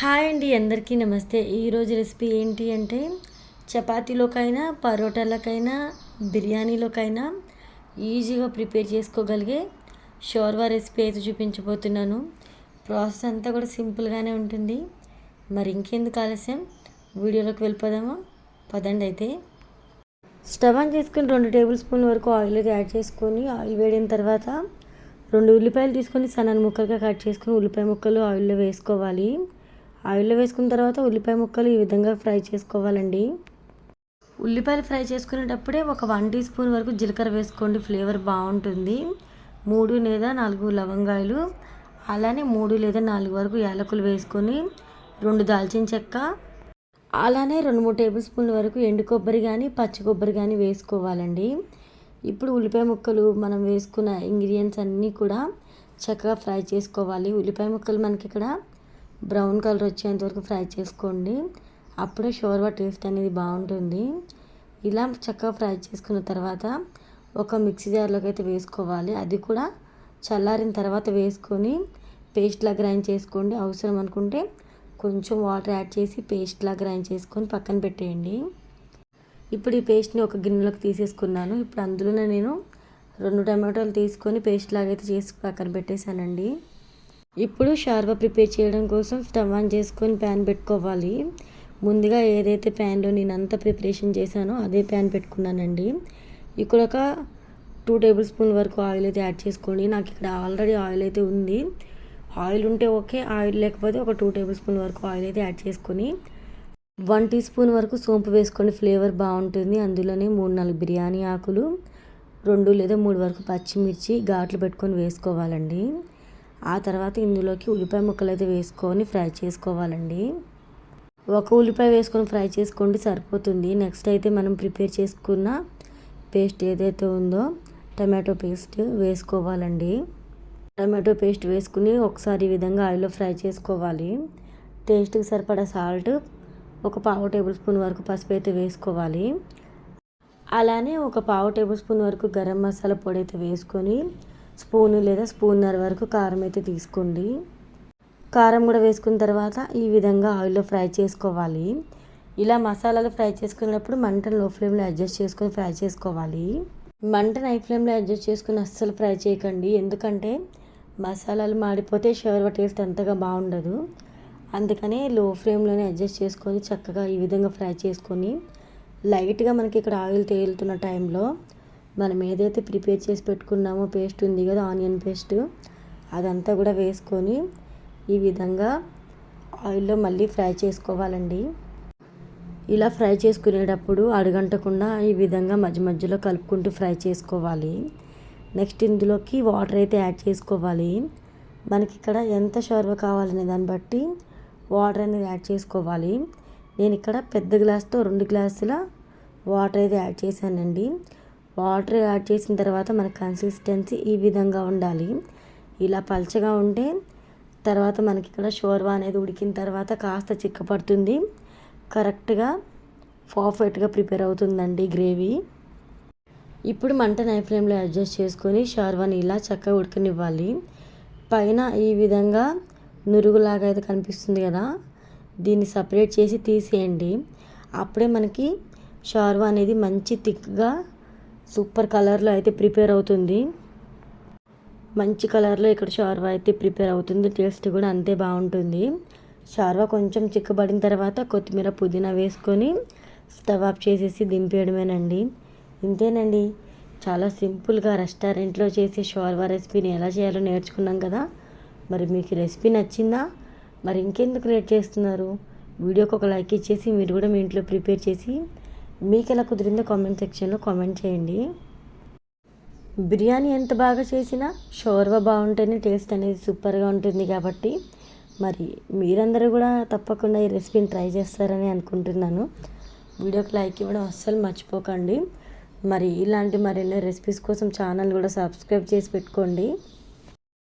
Hi అండి, అందరికీ నమస్తే. ఈరోజు రెసిపీ ఏంటి అంటే చపాతీలోకైనా, పరోటాలకైనా, బిర్యానీలోకైనా ఈజీగా ప్రిపేర్ చేసుకోగలిగే షోర్వా రెసిపీ అయితే చూపించబోతున్నాను. ప్రాసెస్ అంతా కూడా సింపుల్గానే ఉంటుంది. మరి ఇంకెందుకు ఆలస్యం, వీడియోలోకి వెళ్ళిపోదామా? పదండి. అయితే స్టవ్ ఆన్ చేసుకుని 2 టేబుల్ స్పూన్ల వరకు ఆయిల్ అయితే యాడ్ చేసుకొని, ఆయిల్ వేడిన తర్వాత 2 ఉల్లిపాయలు తీసుకొని సన్నని ముక్కలుగా కట్ చేసుకుని ఉల్లిపాయ ముక్కలు ఆయిల్లో వేసుకోవాలి. ఆయిల్లో వేసుకున్న తర్వాత ఉల్లిపాయ ముక్కలు ఈ విధంగా ఫ్రై చేసుకోవాలండి. ఉల్లిపాయలు ఫ్రై చేసుకునేటప్పుడే ఒక 1 టీ స్పూన్ వరకు జీలకర్ర వేసుకోండి, ఫ్లేవర్ బాగుంటుంది. 3 లేదా 4 లవంగాయలు, అలానే 3 లేదా 4 వరకు యాలకులు వేసుకొని 2 దాల్చిన చెక్క, అలానే 2-3 టేబుల్ స్పూన్ల వరకు ఎండు కొబ్బరి కానీ పచ్చి కొబ్బరి కానీ వేసుకోవాలండి. ఇప్పుడు ఉల్లిపాయ ముక్కలు మనం వేసుకున్న ఇంగ్రీడియంట్స్ అన్నీ కూడా చక్కగా ఫ్రై చేసుకోవాలి. ఉల్లిపాయ ముక్కలు మనకి ఇక్కడ బ్రౌన్ కలర్ వచ్చేంత వరకు ఫ్రై చేసుకోండి, అప్పుడే షోర్వా టేస్ట్ అనేది బాగుంటుంది. ఇలా చక్కగా ఫ్రై చేసుకున్న తర్వాత ఒక మిక్సీ జార్లోకి అయితే వేసుకోవాలి. అది కూడా చల్లారిన తర్వాత వేసుకొని పేస్ట్లా గ్రైండ్ చేసుకోండి. అవసరం అనుకుంటే కొంచెం వాటర్ యాడ్ చేసి పేస్ట్లా గ్రైండ్ చేసుకొని పక్కన పెట్టేయండి. ఇప్పుడు ఈ పేస్ట్ని ఒక గిన్నెలోకి తీసేసుకున్నాను. ఇప్పుడు అందులోనే నేను 2 టమాటాలు తీసుకొని పేస్ట్ లాగైతే చేసి పక్కన పెట్టేశానండి. ఇప్పుడు షోర్వా ప్రిపేర్ చేయడం కోసం స్టవ్ ఆన్ చేసుకొని ప్యాన్ పెట్టుకోవాలి. ముందుగా ఏదైతే ప్యాన్లో నేను అంతా ప్రిపరేషన్ చేశానో అదే ప్యాన్ పెట్టుకున్నానండి. ఇక్కడ ఒక 2 టేబుల్ స్పూన్ వరకు ఆయిల్ అయితే యాడ్ చేసుకోండి. నాకు ఇక్కడ ఆల్రెడీ ఆయిల్ అయితే ఉంది. ఆయిల్ ఉంటే ఓకే, ఆయిల్ లేకపోతే ఒక 2 టేబుల్ స్పూన్ వరకు ఆయిల్ అయితే యాడ్ చేసుకొని 1 టీ స్పూన్ వరకు సోంపు వేసుకోండి, ఫ్లేవర్ బాగుంటుంది. అందులోనే 3-4 బిర్యానీ ఆకులు, 2 లేదా 3 వరకు పచ్చిమిర్చి ఘాట్లు పెట్టుకొని వేసుకోవాలండి. ఆ తర్వాత ఇందులోకి ఉల్లిపాయ ముక్కలు అయితే వేసుకొని ఫ్రై చేసుకోవాలండి. ఒక ఉల్లిపాయ వేసుకొని ఫ్రై చేసుకోండి, సరిపోతుంది. నెక్స్ట్ అయితే మనం ప్రిపేర్ చేసుకున్న పేస్ట్ ఏదైతే ఉందో టమాటో పేస్ట్ వేసుకోవాలండి. టమాటో పేస్ట్ వేసుకుని ఒకసారి ఈ విధంగా ఆయిల్లో ఫ్రై చేసుకోవాలి. టేస్ట్కి సరిపడా సాల్ట్, ఒక 1/2 టేబుల్ స్పూన్ వరకు పసుపు అయితే వేసుకోవాలి. అలానే ఒక 1/2 టేబుల్ స్పూన్ వరకు గరం మసాలా పొడి అయితే వేసుకొని స్పూను లేదా స్పూన్నర వరకు కారం అయితే తీసుకోండి. కారం కూడా వేసుకున్న తర్వాత ఈ విధంగా ఆయిల్లో ఫ్రై చేసుకోవాలి. ఇలా మసాలాలు ఫ్రై చేసుకున్నప్పుడు మంటను లో ఫ్లేమ్లో అడ్జస్ట్ చేసుకొని ఫ్రై చేసుకోవాలి. మంటను హై ఫ్లేమ్లో అడ్జస్ట్ చేసుకుని అస్సలు ఫ్రై చేయకండి, ఎందుకంటే మసాలాలు మాడిపోతే షోర్వా టేస్ట్ అంతగా బాగుండదు. అందుకనే లో ఫ్లేమ్లోనే అడ్జస్ట్ చేసుకొని చక్కగా ఈ విధంగా ఫ్రై చేసుకొని లైట్గా మనకి ఇక్కడ ఆయిల్ తేలుతున్న టైంలో మనం ఏదైతే ప్రిపేర్ చేసి పెట్టుకున్నామో పేస్ట్ ఉంది కదా, ఆనియన్ పేస్ట్, అదంతా కూడా వేసుకొని ఈ విధంగా ఆయిల్లో మళ్ళీ ఫ్రై చేసుకోవాలండి. ఇలా ఫ్రై చేసుకునేటప్పుడు అడుగంటకుండా ఈ విధంగా మధ్య మధ్యలో కలుపుకుంటూ ఫ్రై చేసుకోవాలి. నెక్స్ట్ ఇందులోకి వాటర్ అయితే యాడ్ చేసుకోవాలి. మనకి ఇక్కడ ఎంత షోర్వా కావాలనే దాన్ని బట్టి వాటర్ అనేది యాడ్ చేసుకోవాలి. నేను ఇక్కడ పెద్ద గ్లాస్తో 2 గ్లాసుల వాటర్ అయితే యాడ్ చేశానండి. వాటర్ యాడ్ చేసిన తర్వాత మన కన్సిస్టెన్సీ ఈ విధంగా ఉండాలి. ఇలా పల్చగా ఉంటే తర్వాత మనకి ఇక్కడ షోర్వా అనేది ఉడికిన తర్వాత కాస్త చిక్కపడుతుంది. కరెక్ట్గా పర్ఫెక్ట్గా ప్రిపేర్ అవుతుందండి గ్రేవీ. ఇప్పుడు మంటను హై ఫ్లేమ్లో అడ్జస్ట్ చేసుకొని షోర్వాని ఇలా చక్కగా ఉడకనివ్వాలి. పైన ఈ విధంగా నురుగులాగా అయితే కనిపిస్తుంది కదా, దీన్ని సపరేట్ చేసి తీసేయండి. అప్పుడే మనకి షోర్వా అనేది మంచి థిక్గా సూపర్ కలర్లో అయితే ప్రిపేర్ అవుతుంది. మంచి కలర్లో ఇక్కడ షోర్వా అయితే ప్రిపేర్ అవుతుంది. టేస్ట్ కూడా అంతే బాగుంటుంది. షోర్వా కొంచెం చిక్కబడిన తర్వాత కొత్తిమీర పుదీనా వేసుకొని స్టవ్ ఆఫ్ చేసేసి దింపేయడమేనండి. ఇంతేనండి, చాలా సింపుల్గా రెస్టారెంట్లో చేసే షోర్వా రెసిపీని ఎలా చేయాలో నేర్చుకున్నాం కదా. మరి మీకు రెసిపీ నచ్చిందా? మరి ఇంకెందుకు లేట్ చేస్తున్నారు? వీడియోకి ఒక లైక్ ఇచ్చేసి మీరు కూడా మీ ఇంట్లో ప్రిపేర్ చేసి మీకు ఎలా కుదిరిందో కామెంట్ సెక్షన్లో కామెంట్ చేయండి. బిర్యానీ ఎంత బాగా చేసినా షోర్వా బాగుంటేనే టేస్ట్ అనేది సూపర్గా ఉంటుంది. కాబట్టి మరి మీరందరూ కూడా తప్పకుండా ఈ రెసిపీని ట్రై చేస్తారని అనుకుంటున్నాను. వీడియోకి లైక్ ఇవ్వడం అస్సలు మర్చిపోకండి. మరి ఇలాంటి మరిన్ని రెసిపీస్ కోసం ఛానల్ కూడా సబ్స్క్రైబ్ చేసి పెట్టుకోండి.